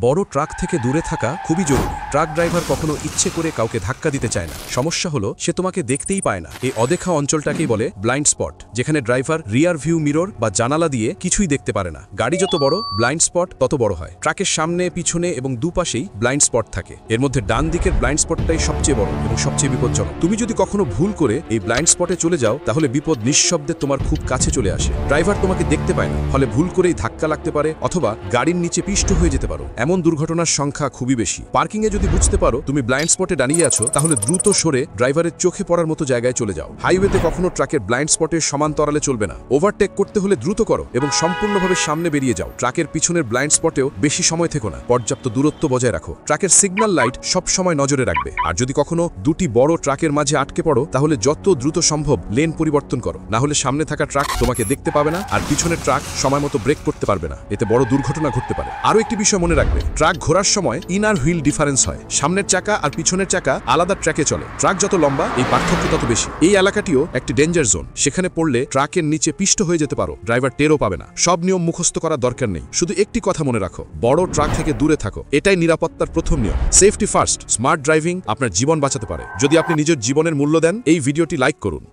বড় ট্রাক থেকে দূরে থাকা খুবই জরুরি। ট্রাক ড্রাইভার কখনো ইচ্ছে করে কাউকে ধাক্কা দিতে চায় না। সমস্যা হলো সে তোমাকে দেখতেই পায় না। এই অদেখা অঞ্চলটাকেই বলে ব্লাইন্ড স্পট, যেখানে ড্রাইভার রিয়ার ভিউ মিরর বা জানালা দিয়ে কিছুই দেখতে পারে না। গাড়ি যত বড়, ব্লাইন্ড স্পট তত বড় হয়। ট্রাকের সামনে, পিছনে এবং দুপাশেই ব্লাইন্ড স্পট থাকে। এর মধ্যে ডান দিকের ব্লাইন্ড স্পটটাই সবচেয়ে বড় এবং সবচেয়ে বিপজ্জনক। তুমি যদি কখনো ভুল করে এই ব্লাইন্ড স্পটে চলে যাও, তাহলে বিপদ নিঃশব্দে তোমার খুব কাছে চলে আসে। ড্রাইভার তোমাকে দেখতে পায় না, ফলে ভুল করেই ধাক্কা লাগতে পারে অথবা গাড়ির নিচে পিষ্ট হয়ে যেতে পারো। এমন দুর্ঘটনার সংখ্যা খুবই বেশি। পার্কিংয়ে যদি বুঝতে পারো তুমি ব্লাইন্ড স্পটে দাঁড়িয়ে আছো, তাহলে দ্রুত সরে ড্রাইভারের চোখে পড়ার মতো জায়গায় চলে যাও। হাইওয়েতে কখনো ট্রাকের ব্লাইন্ড স্পটের সমান্তরালে চলবে না। ওভারটেক করতে হলে দ্রুত করো এবং সম্পূর্ণভাবে সামনে বেরিয়ে যাও। ট্রাকের পিছনের ব্লাইন্ড স্পটেও বেশি সময় থেকো না। পর্যাপ্ত দূরত্ব বজায় রাখো। ট্রাকের সিগন্যাল লাইট সব সময় নজরে রাখবে। আর যদি কখনো দুটি বড় ট্রাকের মাঝে আটকে পড়ো, তাহলে যত দ্রুত সম্ভব লেন পরিবর্তন করো। না হলে সামনে থাকা ট্রাক তোমাকে দেখতে পাবে না আর পিছনের ট্রাক সময় মতো ব্রেক করতে পারবে না। এতে বড় দুর্ঘটনা ঘটতে পারে। আরও একটি বিষয় মনে রাখবে, ট্রাক ঘোরার সময় ইনার হুইল ডিফারেন্স হয়। সামনের চাকা আর পিছনের চাকা আলাদা ট্র্যাকে চলে। ট্রাক যত লম্বা, এই পার্থক্য তত বেশি। এই এলাকাটিও একটি ডেঞ্জার জোন। সেখানে পড়লে ট্রাকের নিচে পিষ্ট হয়ে যেতে পারো। ড্রাইভার টেরও পাবে না। সব নিয়ম মুখস্থ করার দরকার নেই। শুধু একটি কথা মনে রাখো, বড় ট্রাক থেকে দূরে থাকো। এটাই নিরাপত্তার প্রথম নিয়ম। Safety first. স্মার্ট ড্রাইভিং আপনার জীবন বাঁচাতে পারে। যদি আপনি নিজের জীবনের মূল্য দেন, এই ভিডিওটি লাইক করুন।